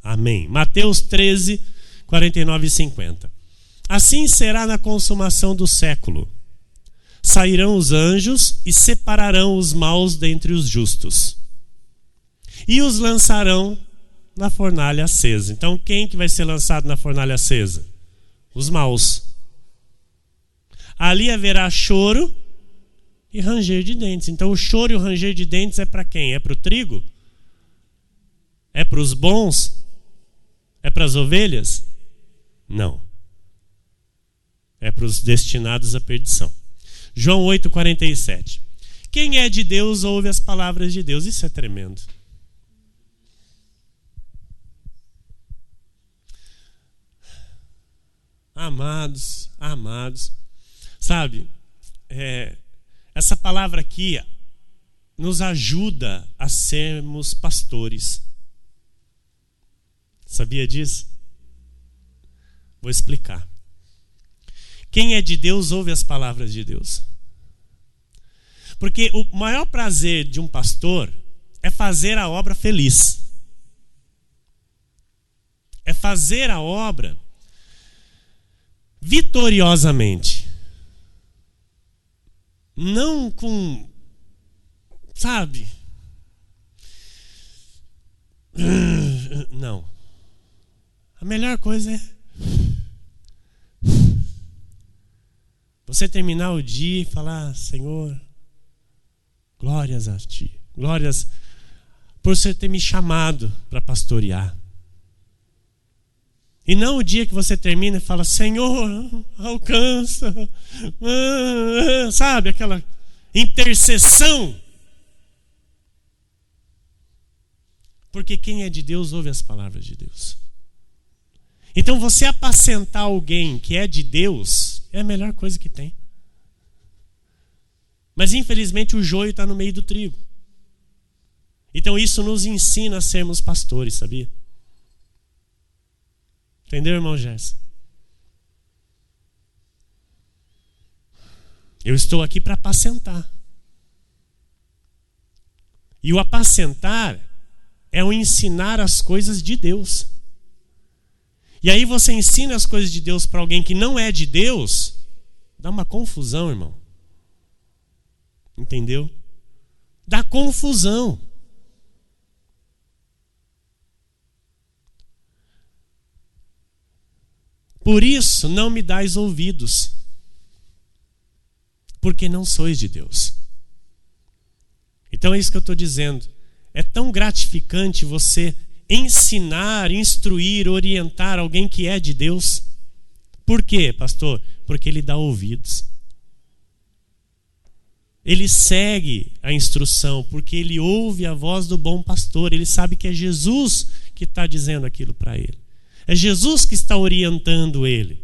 Speaker 1: Amém. Mateus 13, 49 e 50. Assim será na consumação do século. Sairão os anjos e separarão os maus dentre os justos. E os lançarão na fornalha acesa. Então, quem que vai ser lançado na fornalha acesa? Os maus. Ali haverá choro e ranger de dentes. Então, o choro e o ranger de dentes é para quem? É para o trigo? É para os bons? É para as ovelhas? Não. É para os destinados à perdição. João 8,47. Quem é de Deus ouve as palavras de Deus. Isso é tremendo. Amados, sabe, essa palavra aqui nos ajuda a sermos pastores. Sabia disso? Vou explicar. Quem é de Deus ouve as palavras de Deus. Porque o maior prazer de um pastor é fazer a obra feliz. É fazer a obra vitoriosamente. Não com, sabe? Não. A melhor coisa é você terminar o dia e falar: Senhor, glórias a Ti. Glórias por você ter me chamado para pastorear. E não o dia que você termina e fala: Senhor, alcança. Sabe, aquela intercessão. Porque quem é de Deus ouve as palavras de Deus. Então você apacentar alguém que é de Deus é a melhor coisa que tem. Mas infelizmente o joio está no meio do trigo. Então isso nos ensina a sermos pastores, sabia? Entendeu, irmão Gerson? Eu estou aqui para apacentar. E o apacentar é o ensinar as coisas de Deus. E aí você ensina as coisas de Deus para alguém que não é de Deus, dá uma confusão, irmão. Entendeu? Dá confusão. Por isso não me dais ouvidos, porque não sois de Deus. Então é isso que eu estou dizendo. É tão gratificante você ensinar, instruir, orientar alguém que é de Deus. Por quê, pastor? Porque ele dá ouvidos. Ele segue a instrução, porque ele ouve a voz do bom pastor. Ele sabe que é Jesus que está dizendo aquilo para ele. É Jesus que está orientando ele.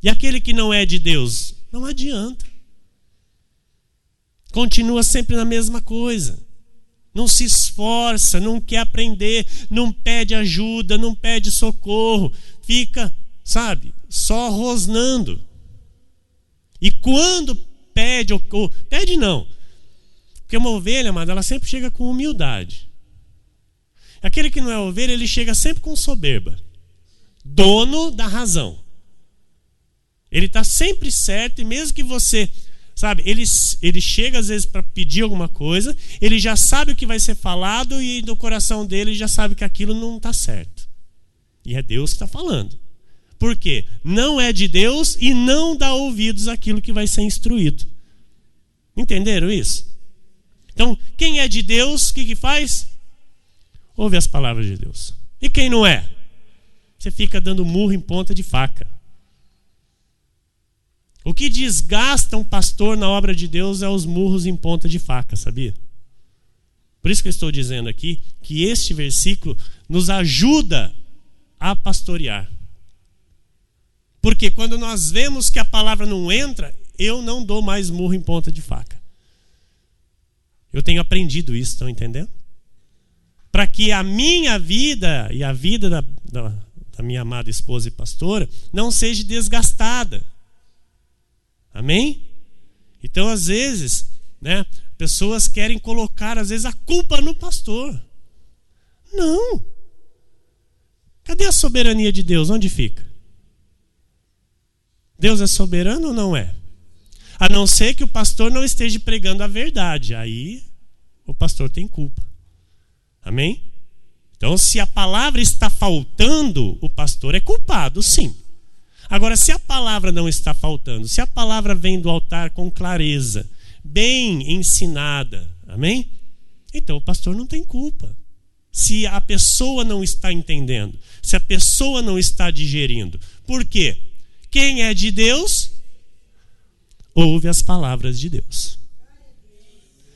Speaker 1: E aquele que não é de Deus, não adianta. Continua sempre na mesma coisa. Não se esforça, não quer aprender, não pede ajuda, não pede socorro. Fica, sabe, só rosnando. E quando pede, pede não. Porque uma ovelha, amada, ela sempre chega com humildade. Aquele que não é ovelha, ele chega sempre com soberba. Dono da razão. Ele está sempre certo, e mesmo que você, sabe, ele chega às vezes para pedir alguma coisa, ele já sabe o que vai ser falado e no coração dele já sabe que aquilo não está certo. E é Deus que está falando. Por quê? Não é de Deus e não dá ouvidos àquilo que vai ser instruído. Entenderam isso? Então, quem é de Deus, o que faz? Ouve as palavras de Deus. E quem não é? Você fica dando murro em ponta de faca. O que desgasta um pastor na obra de Deus é os murros em ponta de faca, sabia? Por isso que eu estou dizendo aqui que este versículo nos ajuda a pastorear. Porque quando nós vemos que a palavra não entra, eu não dou mais murro em ponta de faca. Eu tenho aprendido isso, estão entendendo? Para que a minha vida e a vida da minha amada esposa e pastora não seja desgastada. Amém? Então, às vezes, né, pessoas querem colocar, às vezes, a culpa no pastor. Não. Cadê a soberania de Deus? Onde fica? Deus é soberano ou não é? A não ser que o pastor não esteja pregando a verdade. Aí, o pastor tem culpa. Amém? Então, se a palavra está faltando, o pastor é culpado, sim. Agora, se a palavra não está faltando, se a palavra vem do altar com clareza, bem ensinada, amém? Então o pastor não tem culpa. se a pessoa não está entendendo, se a pessoa não está digerindo. Por quê? Quem é de Deus, ouve as palavras de Deus.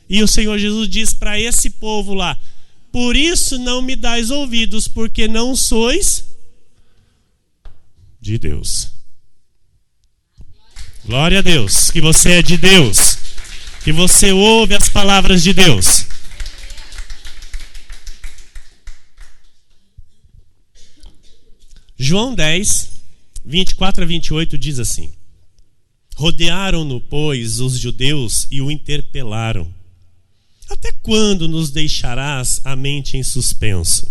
Speaker 1: E o Senhor Jesus diz para esse povo lá: por isso não me dais ouvidos, porque não sois de Deus. Glória a Deus, que você é de Deus, que você ouve as palavras de Deus. João 10, 24 a 28 diz assim: rodearam-no, pois, os judeus e o interpelaram: até quando nos deixarás a mente em suspenso?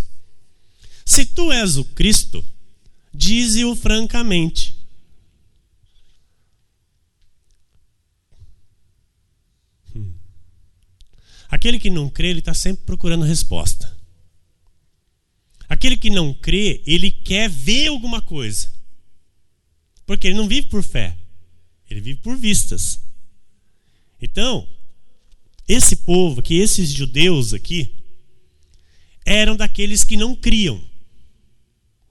Speaker 1: Se tu és o Cristo, dize-o francamente. Aquele que não crê, ele está sempre procurando resposta. Aquele que não crê, ele quer ver alguma coisa. Porque ele não vive por fé, ele vive por vistas. Então, esse povo aqui, esses judeus aqui, eram daqueles que não criam,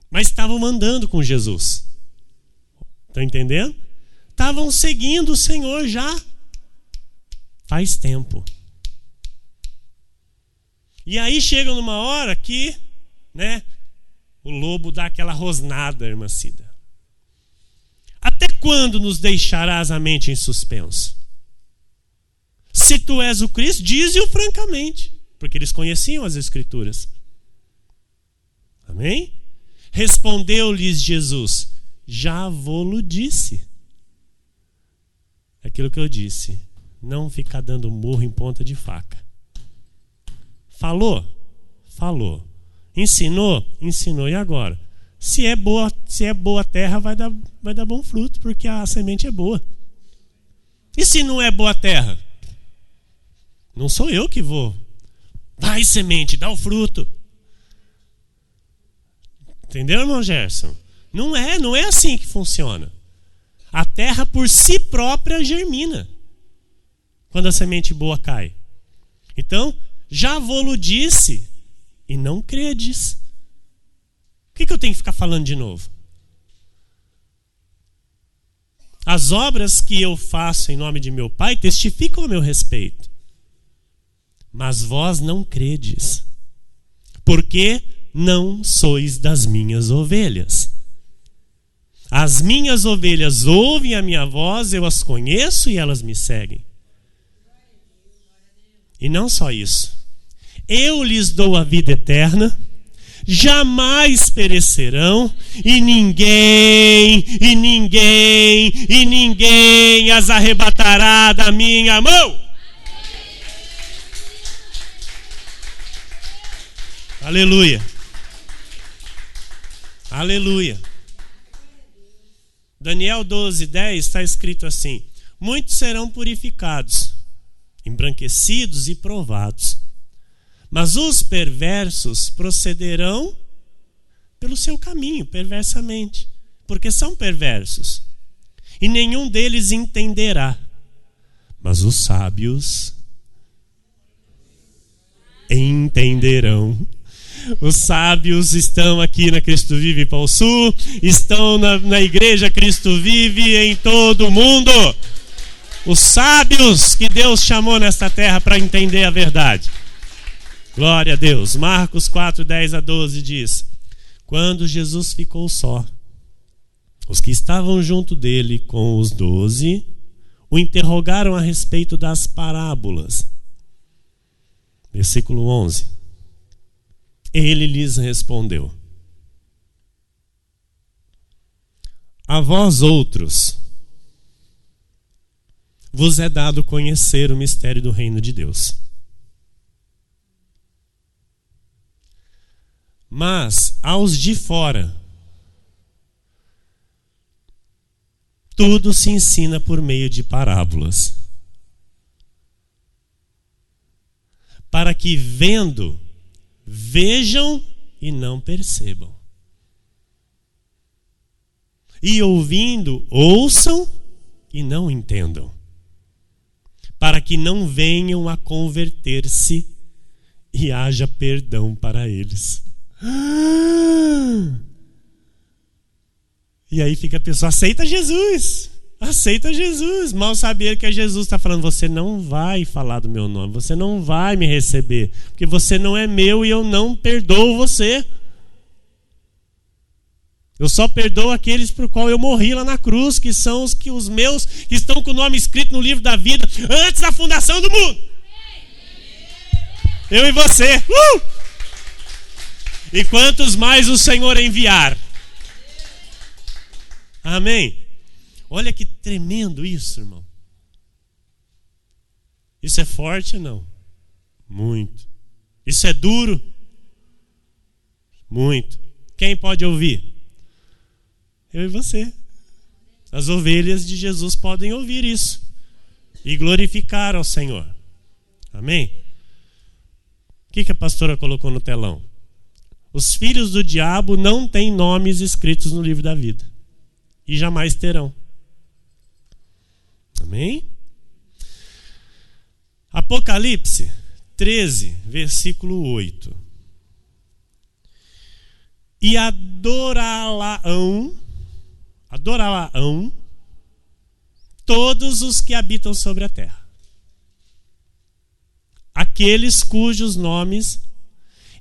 Speaker 1: mas estavam andando com Jesus. Estão entendendo? Estavam seguindo o Senhor já faz tempo. E aí chega numa hora que, o lobo dá aquela rosnada, irmã Cida. Até quando nos deixarás a mente em suspenso? Se tu és o Cristo, dize-o francamente, porque eles conheciam as Escrituras. Amém? Respondeu-lhes Jesus: já vou-lo disse. Aquilo que eu disse, não ficar dando murro em ponta de faca. Falou? Falou. Ensinou? Ensinou. E agora? Se é boa a terra, vai dar bom fruto, porque a semente é boa. E se não é boa a terra? Não sou eu que vou. Vai, semente, dá o fruto. Entendeu, irmão Gerson? Não é assim que funciona. A terra por si própria germina quando a semente boa cai. Então, já vou-lo disse e não credes. O que eu tenho que ficar falando de novo? As obras que eu faço em nome de meu Pai testificam a meu respeito. Mas vós não credes, porque não sois das minhas ovelhas. As minhas ovelhas ouvem a minha voz, eu as conheço e elas me seguem. E não só isso. Eu lhes dou a vida eterna, jamais perecerão, e ninguém as arrebatará da minha mão. Aleluia. Aleluia. Daniel 12:10 está escrito assim: muitos serão purificados, embranquecidos e provados, mas os perversos procederão pelo seu caminho, perversamente, porque são perversos, e nenhum deles entenderá, mas os sábios entenderão. Os sábios estão aqui na Cristo Vive Pau Sul, estão na igreja Cristo Vive em todo o mundo. Os sábios que Deus chamou nesta terra para entender a verdade. Glória a Deus. Marcos 4:10-12 diz: quando Jesus ficou só, os que estavam junto dele com os 12 o interrogaram a respeito das parábolas. Versículo 11. Ele lhes respondeu: a vós outros vos é dado conhecer o mistério do reino de Deus. Mas aos de fora, tudo se ensina por meio de parábolas, para que vendo, vejam e não percebam, e ouvindo, ouçam e não entendam, para que não venham a converter-se e haja perdão para eles. E aí fica a pessoa, aceita Jesus. Aceita Jesus. Mal saber que é Jesus está falando, você não vai falar do meu nome, você não vai me receber, porque você não é meu e eu não perdoo você. Eu só perdoo aqueles por qual eu morri lá na cruz, que são os meus, que estão com o nome escrito no livro da vida, antes da fundação do mundo. Eu e você. E quantos mais o Senhor enviar. Amém. Olha que tremendo isso, irmão. Isso é forte ou não? Muito. Isso é duro? Muito. Quem pode ouvir? Eu e você. As ovelhas de Jesus podem ouvir isso e glorificar ao Senhor. Amém? O que a pastora colocou no telão? Os filhos do diabo não têm nomes escritos no livro da vida e jamais terão. Amém? Apocalipse 13, versículo 8. E adorá-la-ão todos os que habitam sobre a terra. Aqueles cujos nomes,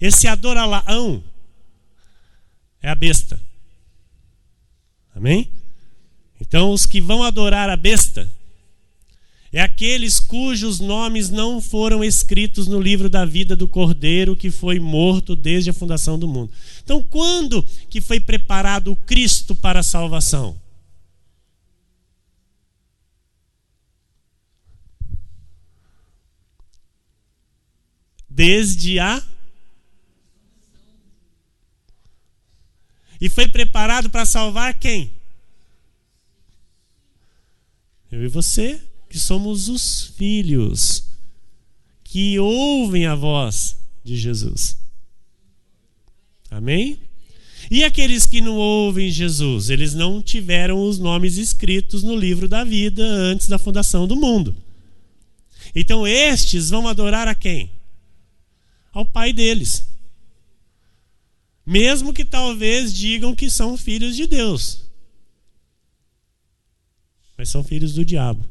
Speaker 1: esse adorá-la-ão é a besta. Amém? Então os que vão adorar a besta é aqueles cujos nomes não foram escritos no livro da vida do Cordeiro que foi morto desde a fundação do mundo. Então, quando que foi preparado o Cristo para a salvação? Desde a... E foi preparado para salvar quem? Eu e você, que somos os filhos que ouvem a voz de Jesus. Amém? E aqueles que não ouvem Jesus, eles não tiveram os nomes escritos no livro da vida antes da fundação do mundo. Então estes vão adorar a quem? Ao pai deles. Mesmo que talvez digam que são filhos de Deus. Mas são filhos do diabo.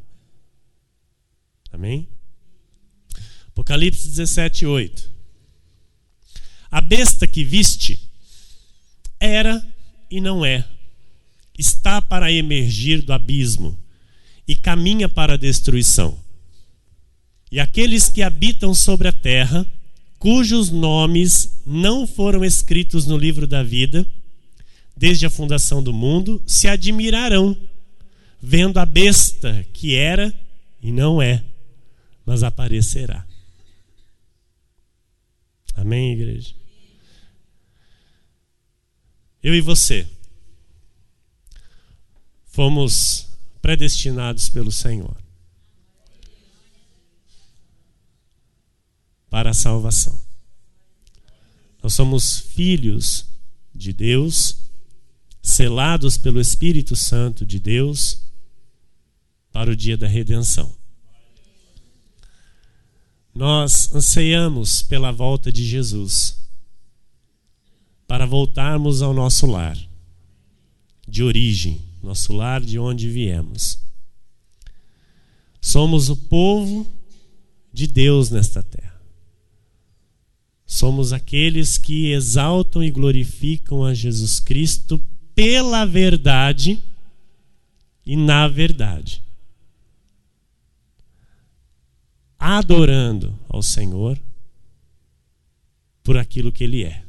Speaker 1: Amém? Apocalipse 17, 8. A besta que viste era e não é. Está para emergir do abismo e caminha para a destruição. E aqueles que habitam sobre a terra, cujos nomes não foram escritos no livro da vida, desde a fundação do mundo, se admirarão, vendo a besta que era e não é, mas aparecerá. Amém, igreja? Eu e você fomos predestinados pelo Senhor para a salvação. Nós somos filhos de Deus, selados pelo Espírito Santo de Deus para o dia da redenção. Nós anseiamos pela volta de Jesus para voltarmos ao nosso lar de origem, nosso lar de onde viemos. Somos o povo de Deus nesta terra. Somos aqueles que exaltam e glorificam a Jesus Cristo pela verdade e na verdade. Adorando ao Senhor por aquilo que Ele é.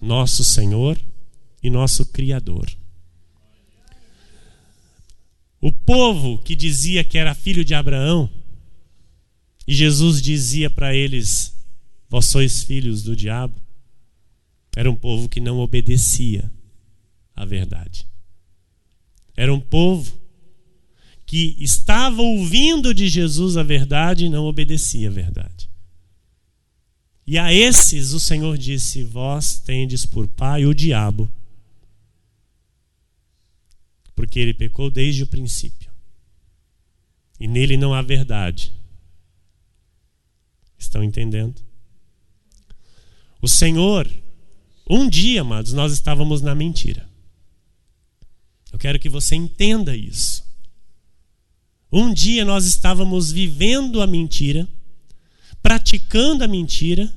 Speaker 1: Nosso Senhor e nosso Criador. O povo que dizia que era filho de Abraão, e Jesus dizia para eles: vós sois filhos do diabo, era um povo que não obedecia à verdade. Era um povo que estava ouvindo de Jesus a verdade e não obedecia à verdade. E a esses o Senhor disse: vós tendes por pai o diabo, porque ele pecou desde o princípio, e nele não há verdade. Estão entendendo? O Senhor, um dia, amados, nós estávamos na mentira. Eu quero que você entenda isso. Um dia nós estávamos vivendo a mentira, praticando a mentira,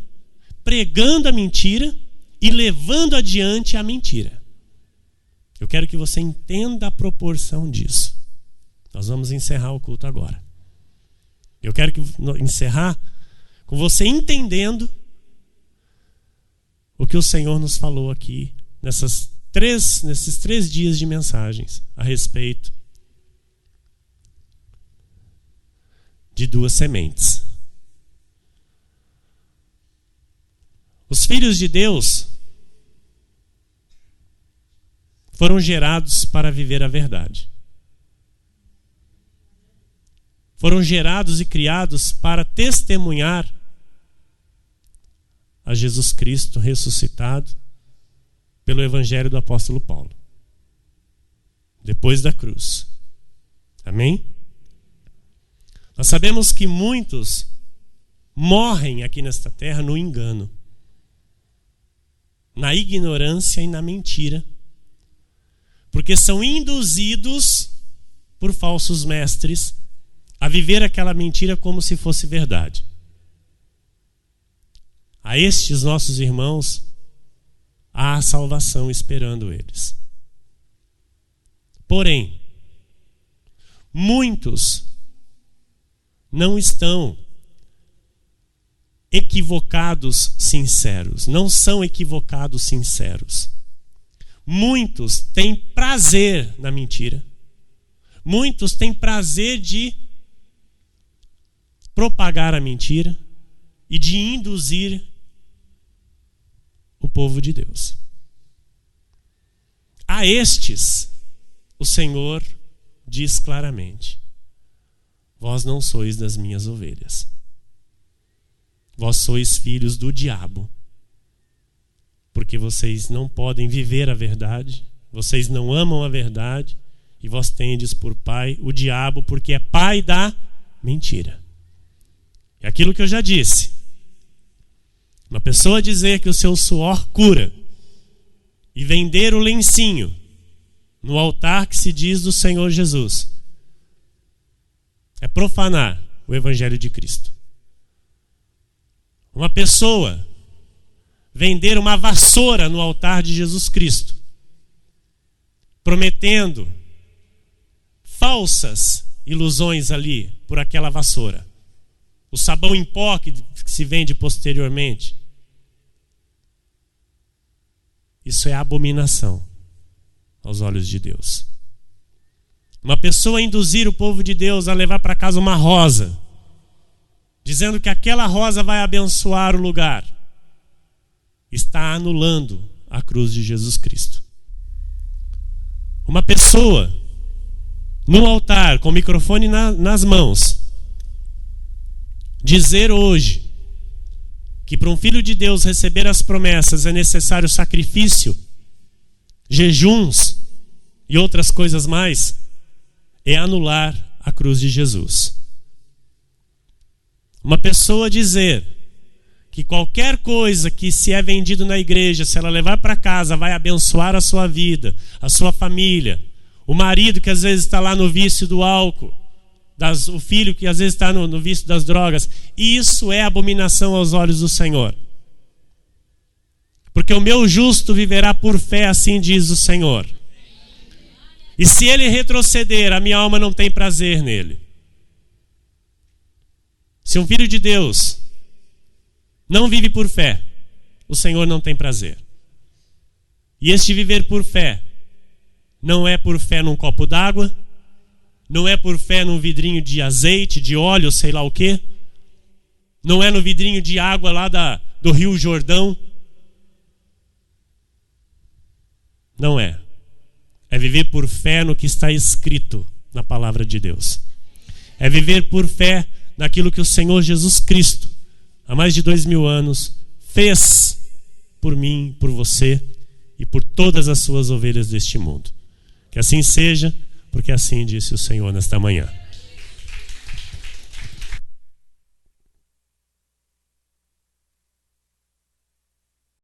Speaker 1: pregando a mentira e levando adiante a mentira. Eu quero que você entenda a proporção disso. Nós vamos encerrar o culto agora. Eu quero encerrar com você entendendo o que o Senhor nos falou aqui nesses 3 dias de mensagens a respeito de 2 sementes. Os filhos de Deus foram gerados para viver a verdade. Foram gerados e criados para testemunhar a Jesus Cristo ressuscitado pelo Evangelho do apóstolo Paulo, depois da cruz. Amém? Nós sabemos que muitos morrem aqui nesta terra no engano, na ignorância e na mentira, porque são induzidos por falsos mestres a viver aquela mentira como se fosse verdade. A estes nossos irmãos há salvação esperando eles. Porém, muitos não estão equivocados sinceros, não são equivocados sinceros. Muitos têm prazer na mentira. Muitos têm prazer de propagar a mentira e de induzir o povo de Deus. A estes, o Senhor diz claramente: vós não sois das minhas ovelhas. Vós sois filhos do diabo, porque vocês não podem viver a verdade, vocês não amam a verdade, e vós tendes por pai o diabo, porque é pai da mentira. É aquilo que eu já disse. Uma pessoa dizer que o seu suor cura e vender o lencinho no altar que se diz do Senhor Jesus é profanar o Evangelho de Cristo. Uma pessoa vender uma vassoura no altar de Jesus Cristo, prometendo falsas ilusões ali por aquela vassoura, o sabão em pó que se vende posteriormente, isso é abominação aos olhos de Deus. Uma pessoa induzir o povo de Deus a levar para casa uma rosa, dizendo que aquela rosa vai abençoar o lugar, está anulando a cruz de Jesus Cristo. Uma pessoa no altar com o microfone nas mãos dizer hoje que para um filho de Deus receber as promessas é necessário sacrifício, jejuns e outras coisas mais, é anular a cruz de Jesus. Uma pessoa dizer que qualquer coisa que se é vendido na igreja, se ela levar para casa, vai abençoar a sua vida, a sua família, o marido que às vezes está lá no vício do álcool, o filho que às vezes está no vício das drogas, isso é abominação aos olhos do Senhor. Porque o meu justo viverá por fé, assim diz o Senhor. E se ele retroceder, a minha alma não tem prazer nele. Se um filho de Deus não vive por fé, o Senhor não tem prazer. E este viver por fé não é por fé num copo d'água, não é por fé num vidrinho de azeite, de óleo, sei lá o quê. Não é no vidrinho de água lá do Rio Jordão. Não é. É viver por fé no que está escrito na palavra de Deus. É viver por fé naquilo que o Senhor Jesus Cristo, há mais de 2000 anos, fez por mim, por você e por todas as suas ovelhas deste mundo. Que assim seja, porque assim disse o Senhor nesta manhã.